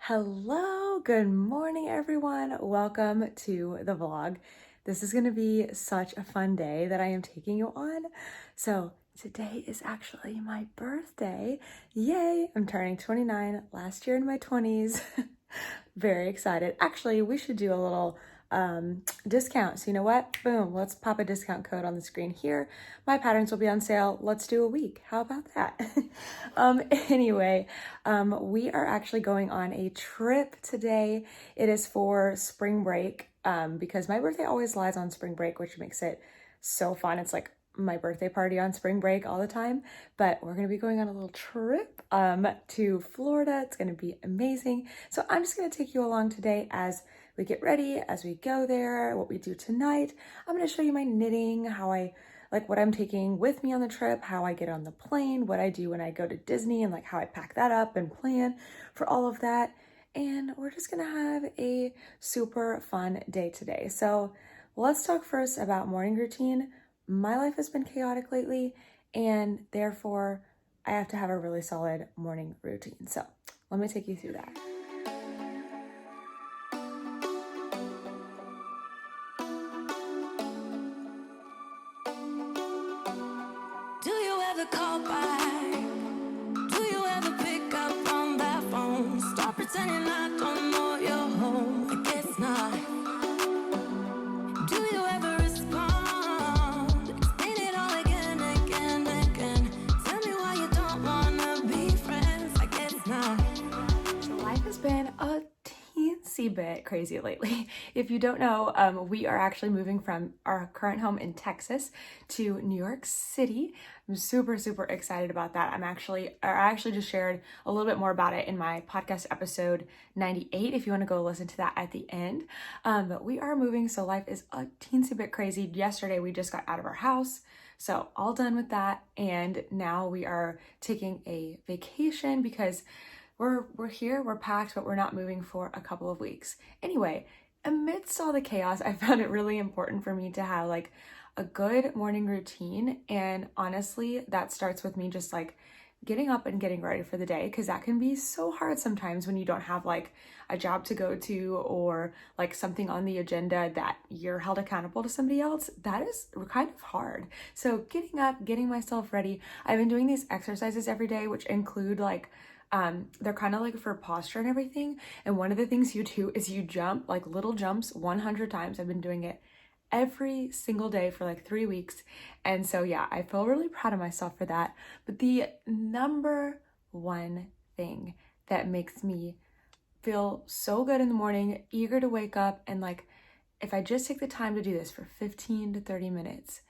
Hello, good morning everyone. Welcome to the vlog. This is gonna be such a fun day that I am taking you on. So today is actually my birthday. Yay, I'm turning 29, last year in my 20s. Very excited. Actually, we should do a little discount. So you know what? Boom, let's pop a discount code on the screen here. My patterns will be on sale. Let's do a week. How about that? Anyway, we are actually going on a trip today. It is for spring break because my birthday always lies on spring break, which makes it so fun. It's like my birthday party on spring break all the time, but we're gonna be going on a little trip to Florida. It's gonna be amazing. So I'm just gonna take you along today as we get ready, as we go there, what we do tonight. I'm gonna show you my knitting, how I like what I'm taking with me on the trip, how I get on the plane, what I do when I go to Disney, and like how I pack that up and plan for all of that. And we're just gonna have a super fun day today. So let's talk first about morning routine. My life has been chaotic lately, and therefore I have to have a really solid morning routine. So let me take you through that. Do you ever call back? Do you ever pick up on that phone? Stop pretending I don't know you're home. I guess not. Do you ever respond? Explain it all again, again, again. Tell me why you don't wanna be friends. I guess not. So life has been a teensy bit crazy lately. If you don't know, we are actually moving from our current home in Texas to New York City. I'm super excited about that. I actually just shared a little bit more about it in my podcast episode 98, if you want to go listen to that at the end. But we are moving, so life is a teensy bit crazy. Yesterday, we just got out of our house. So all done with that. And now we are taking a vacation because we're here, we're packed, but we're not moving for a couple of weeks. Anyway, amidst all the chaos, I found it really important for me to have like a good morning routine. And honestly, that starts with me just like getting up and getting ready for the day, because that can be so hard sometimes when you don't have like a job to go to or like something on the agenda that you're held accountable to somebody else. That is kind of hard. So getting up, getting myself ready. I've been doing these exercises every day, which include like they're kind of like for posture and everything. And one of the things you do is you jump like little jumps 100 times. I've been doing it every single day for like 3 weeks. And so yeah, I feel really proud of myself for that. But the number one thing that makes me feel so good in the morning, eager to wake up, and like if I just take the time to do this for 15 to 30 minutes,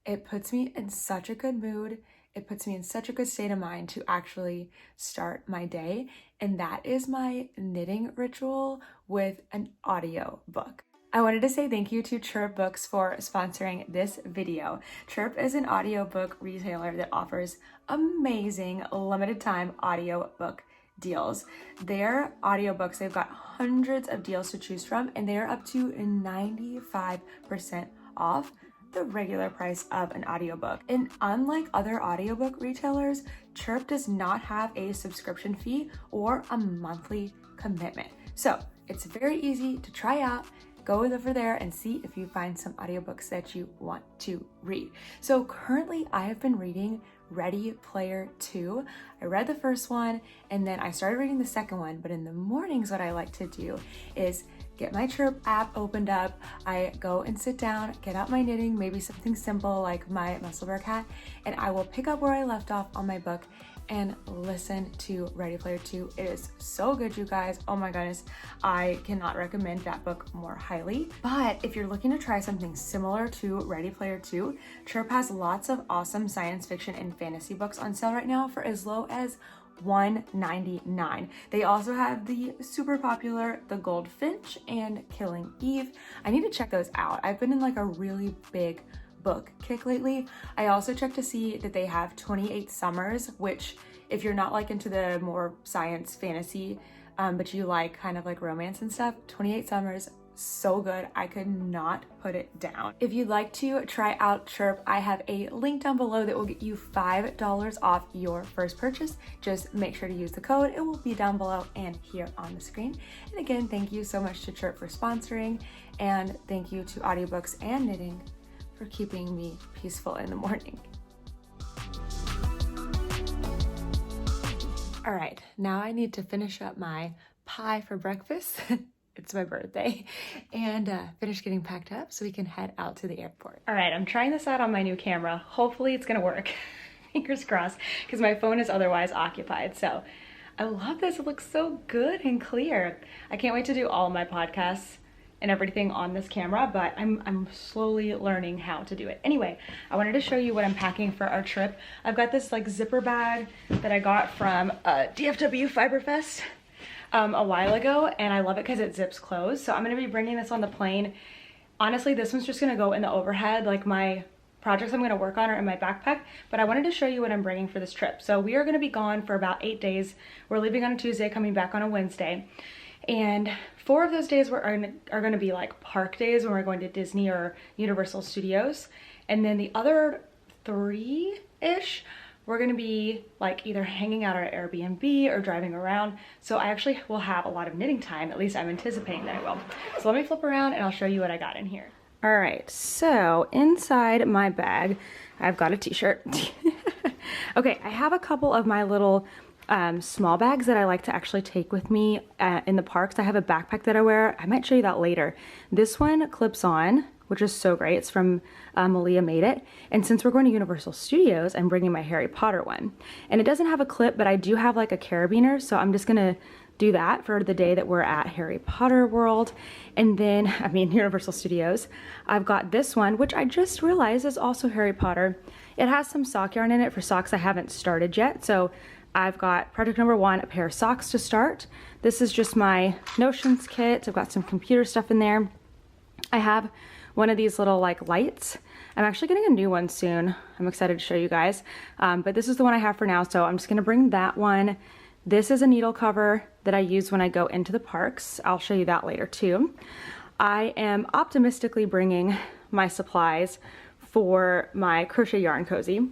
it puts me in such a good mood. It puts me in such a good state of mind to actually start my day. And that is my knitting ritual with an audio book. I wanted to say thank you to Chirp Books for sponsoring this video. Chirp is an audiobook retailer that offers amazing limited time audiobook deals. Their audiobooks, they've got hundreds of deals to choose from, and they are up to 95% off the regular price of an audiobook. And unlike other audiobook retailers, Chirp does not have a subscription fee or a monthly commitment. So it's very easy to try out. Go over there and see if you find some audiobooks that you want to read. So currently I have been reading Ready Player 2. I read the first one and then I started reading the second one, but in the mornings what I like to do is get my Chirp app opened up. I go and sit down, get out my knitting, maybe something simple like my Muscle Bear Cat, and I will pick up where I left off on my book and listen to Ready Player 2. It is so good, you guys. Oh my goodness. I cannot recommend that book more highly. But if you're looking to try something similar to Ready Player 2, Chirp has lots of awesome science fiction and fantasy books on sale right now for as low as $1.99. They also have the super popular The Goldfinch and Killing Eve. I need to check those out. I've been in like a really big book kick lately. I also checked to see that they have 28 Summers, which if you're not like into the more science fantasy, but you like kind of like romance and stuff, 28 Summers, so good. I could not put it down. If you'd like to try out Chirp, I have a link down below that will get you $5 off your first purchase. Just make sure to use the code. It will be down below and here on the screen. And again, thank you so much to Chirp for sponsoring, and thank you to audiobooks and knitting for keeping me peaceful in the morning. All right, now I need to finish up my pie for breakfast. It's my birthday, and finish getting packed up so we can head out to the airport. All right, I'm trying this out on my new camera. Hopefully it's gonna work. Fingers crossed, because my phone is otherwise occupied. So I love this, it looks so good and clear. I can't wait to do all my podcasts and everything on this camera, but I'm slowly learning how to do it. Anyway, I wanted to show you what I'm packing for our trip. I've got this like zipper bag that I got from DFW Fiberfest a while ago, and I love it because it zips closed. So I'm gonna be bringing this on the plane. Honestly, this one's just gonna go in the overhead. Like, my projects I'm gonna work on are in my backpack, but I wanted to show you what I'm bringing for this trip. So we are gonna be gone for about 8 days. We're leaving on a Tuesday, coming back on a Wednesday. And 4 of those days are gonna be like park days when we're going to Disney or Universal Studios. And then the other 3-ish, we're gonna be like either hanging out at Airbnb or driving around. So I actually will have a lot of knitting time, at least I'm anticipating that I will. So let me flip around and I'll show you what I got in here. All right, so inside my bag, I've got a t-shirt. Okay, I have a couple of my little small bags that I like to actually take with me in the parks. I have a backpack that I wear. I might show you that later. This one clips on, which is so great. It's from Malia Made It. And since we're going to Universal Studios, I'm bringing my Harry Potter one. And it doesn't have a clip, but I do have like a carabiner, so I'm just gonna do that for the day that we're at Harry Potter World. And then, Universal Studios. I've got this one, which I just realized is also Harry Potter. It has some sock yarn in it for socks I haven't started yet. So I've got project number 1, a pair of socks to start. This is just my Notions kit. I've got some computer stuff in there. I have one of these little like lights. I'm actually getting a new one soon. I'm excited to show you guys. But this is the one I have for now, so I'm just gonna bring that one. This is a needle cover that I use when I go into the parks. I'll show you that later too. I am optimistically bringing my supplies for my crochet yarn cozy.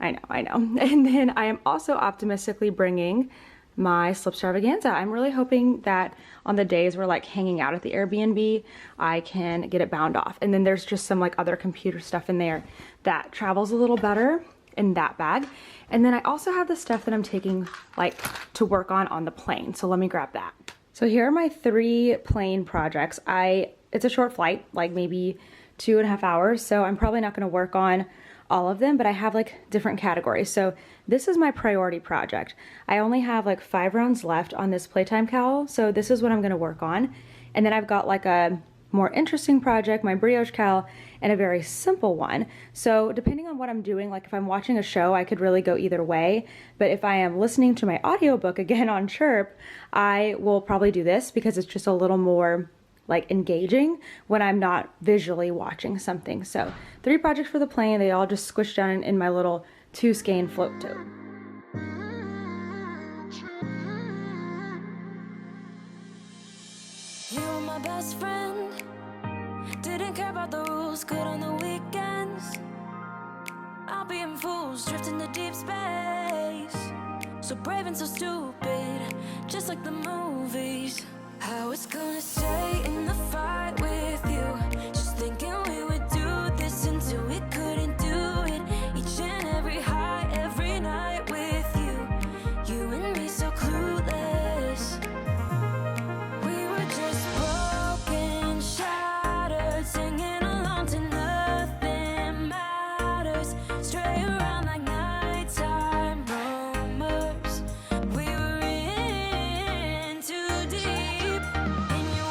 I know. And then I am also optimistically bringing my Slipstravaganza. I'm really hoping that on the days we're like hanging out at the Airbnb, I can get it bound off. And then there's just some like other computer stuff in there that travels a little better in that bag. And then I also have the stuff that I'm taking like to work on the plane. So let me grab that. So here are my 3 plane projects. It's a short flight, like maybe 2.5 hours. So I'm probably not gonna work on all of them, but I have like different categories. So this is my priority project. I only have like 5 rounds left on this playtime cowl, so this is what I'm gonna work on. And then I've got like a more interesting project, my brioche cowl, and a very simple one. So depending on what I'm doing, like if I'm watching a show, I could really go either way. But if I am listening to my audiobook again on Chirp, I will probably do this because it's just a little more like engaging when I'm not visually watching something. So 3 projects for the plane, they all just squished down in my little 2-skein float tote. You were my best friend, didn't care about the rules, good on the weekends. I'll be in fools, drifting to deep space. So brave and so stupid, just like the movies. I was gonna stay in the fight with you, just thinking we would do this until we couldn't do it. Each and every high, every night with you, you and me so clueless. We were just broken, shattered, singing along to nothing matters. Stray around like nighttime rumors. We were in too deep. And you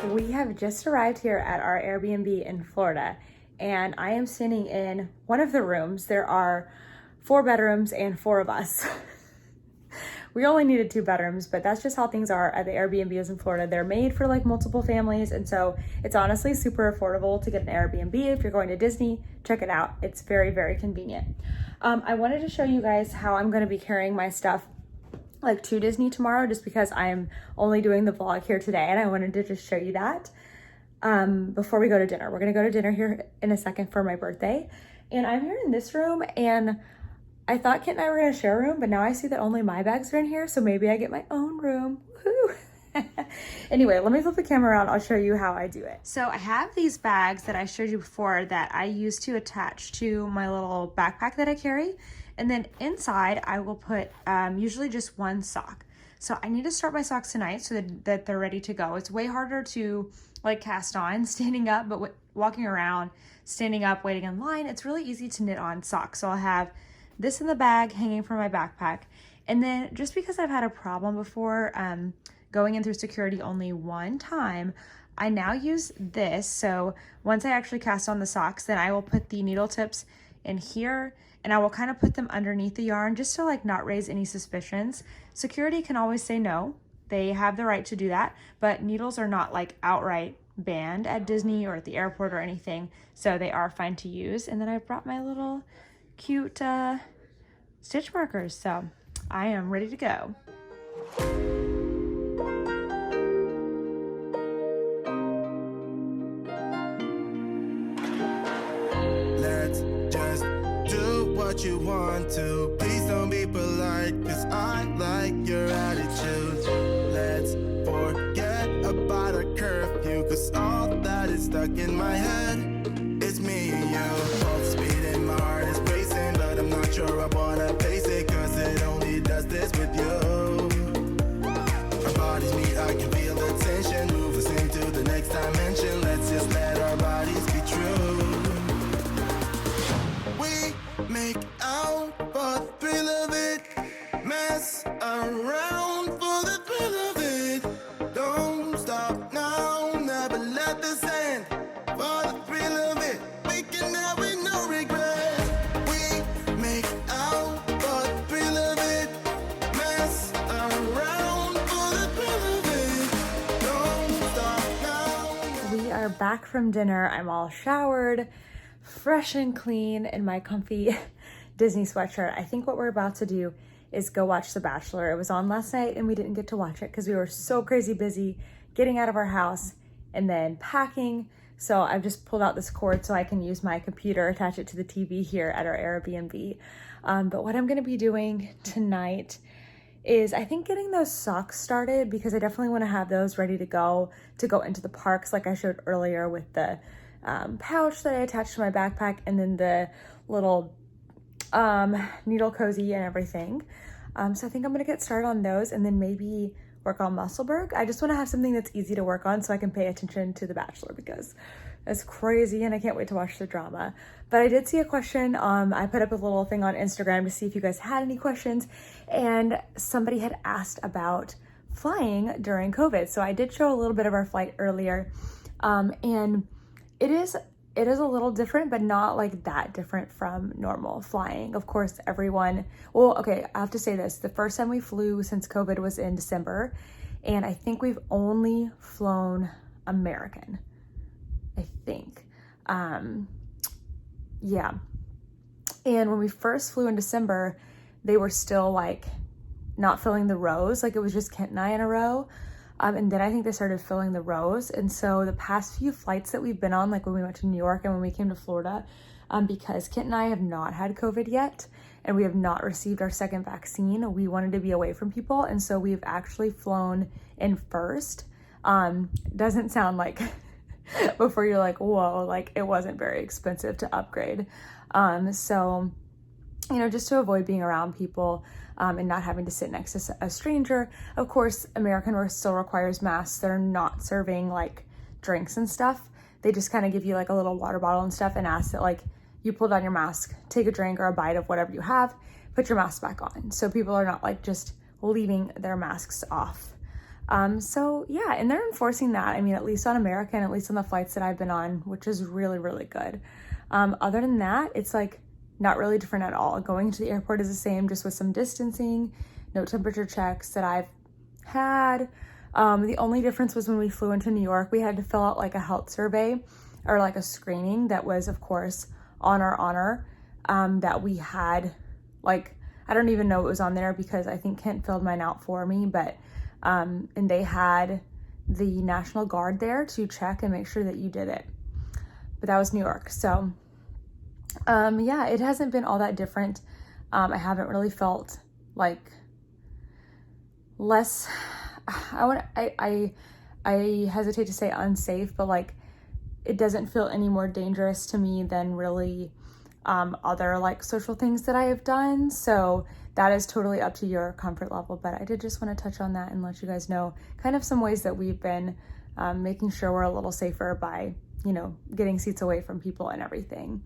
We have just arrived here at our Airbnb in Florida, and I am standing in one of the rooms. There are 4 bedrooms and 4 of us. We only needed 2 bedrooms, but that's just how things are at the Airbnbs in Florida. They're made for like multiple families, and so it's honestly super affordable to get an Airbnb. If you're going to Disney, check it out. It's very, very convenient. I wanted to show you guys how I'm going to be carrying my stuff like to Disney tomorrow, just because I'm only doing the vlog here today, and I wanted to just show you that before we go to dinner. We're gonna go to dinner here in a second for my birthday, and I'm here in this room, and I thought Kit and I were gonna share a room, but now I see that only my bags are in here, so maybe I get my own room. Woohoo! Anyway, let me flip the camera around. I'll show you how I do it. So I have these bags that I showed you before that I use to attach to my little backpack that I carry. And then inside I will put usually just 1 sock. So I need to start my socks tonight so that they're ready to go. It's way harder to like cast on standing up, but walking around, standing up, waiting in line, it's really easy to knit on socks. So I'll have this in the bag hanging from my backpack. And then just because I've had a problem before going in through security only 1 time, I now use this. So once I actually cast on the socks, then I will put the needle tips in here, and I will kind of put them underneath the yarn just to like not raise any suspicions. Security can always say no. They have the right to do that, but needles are not like outright banned at Disney or at the airport or anything, so they are fine to use. And then I brought my little cute stitch markers, so I am ready to go. What you want to, please don't be polite, cause I like your attitude. Let's forget about a curfew, cause all that is stuck in my head. It's me and you, both speeding, my heart is racing, but I'm not sure I wanna pace it, cause it only does this with you. Our bodies meet, I can feel the tension, move us into the next dimension. Let's just let our bodies be true. We make out for the thrill of it, mess around for the thrill of it. Don't stop now, never let this end. For the thrill of it, we can have it, no regret. We make out for the thrill of it, mess around for the thrill of it. Don't stop now. We are back from dinner. I'm all showered, fresh and clean in my comfy Disney sweatshirt. I think what we're about to do is go watch The Bachelor. It was on last night and we didn't get to watch it because we were so crazy busy getting out of our house and then packing. So I've just pulled out this cord so I can use my computer, attach it to the TV here at our Airbnb. But what I'm gonna be doing tonight is I think getting those socks started, because I definitely wanna have those ready to go into the parks like I showed earlier with the pouch that I attached to my backpack, and then the little needle cozy and everything. So I think I'm gonna get started on those and then maybe work on Musselburgh. I just want to have something that's easy to work on so I can pay attention to The Bachelor, because it's crazy and I can't wait to watch the drama. But I did see a question. I put up a little thing on Instagram to see if you guys had any questions, and somebody had asked about flying during COVID. So I did show a little bit of our flight earlier, and it is a little different, but not like that different from normal flying. Of course, okay, I have to say this. The first time we flew since COVID was in December, and I think we've only flown American, I think. Yeah. And when we first flew in December, they were still like not filling the rows. Like it was just Kent and I in a row. And then I think they started filling the rows. And so the past few flights that we've been on, like when we went to New York and when we came to Florida, because Kent and I have not had COVID yet, and we have not received our second vaccine, we wanted to be away from people. And so we've actually flown in first. Doesn't sound like before you're like, whoa, like it wasn't very expensive to upgrade. So, you know, just to avoid being around people, and not having to sit next to a stranger. Of course, American still requires masks. They're not serving like drinks and stuff. They just kind of give you like a little water bottle and stuff and ask that like you pull down your mask, take a drink or a bite of whatever you have, put your mask back on. So people are not like just leaving their masks off. So yeah, and they're enforcing that. I mean, at least on American, at least on the flights that I've been on, which is really, really good. Other than that, it's like not really different at all. Going to the airport is the same, just with some distancing, no temperature checks that I've had. The only difference was when we flew into New York, we had to fill out like a health survey or like a screening that was, of course, on our honor, that we had, like, I don't even know it was on there because I think Kent filled mine out for me, but and they had the National Guard there to check and make sure that you did it. But that was New York. So yeah, it hasn't been all that different. I haven't really felt like less, I hesitate to say unsafe, but like it doesn't feel any more dangerous to me than really other like social things that I have done. So that is totally up to your comfort level, but I did just want to touch on that and let you guys know kind of some ways that we've been making sure we're a little safer by, you know, getting seats away from people and everything.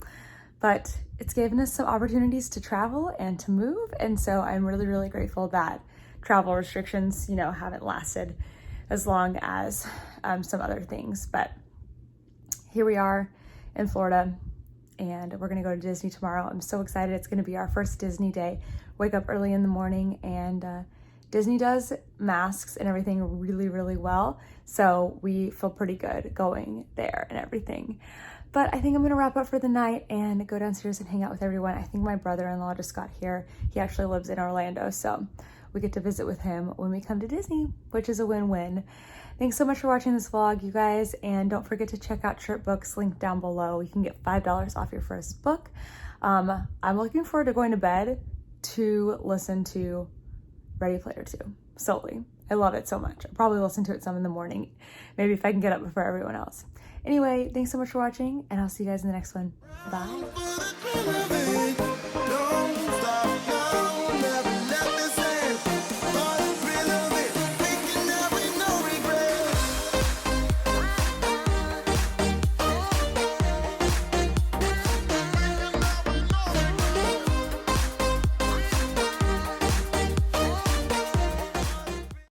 But it's given us some opportunities to travel and to move, and so I'm really, really grateful that travel restrictions, you know, haven't lasted as long as some other things. But here we are in Florida, and we're gonna go to Disney tomorrow. I'm so excited. It's gonna be our first Disney day. Wake up early in the morning, and Disney does masks and everything really, really well. So we feel pretty good going there and everything. But I think I'm gonna wrap up for the night and go downstairs and hang out with everyone. I think my brother-in-law just got here. He actually lives in Orlando, so we get to visit with him when we come to Disney, which is a win-win. Thanks so much for watching this vlog, you guys, and don't forget to check out Chirp Books, linked down below. You can get $5 off your first book. I'm looking forward to going to bed to listen to Ready Player 2 solely. I love it so much. I'll probably listen to it some in the morning, maybe if I can get up before everyone else. Anyway, thanks so much for watching, and I'll see you guys in the next one. Bye.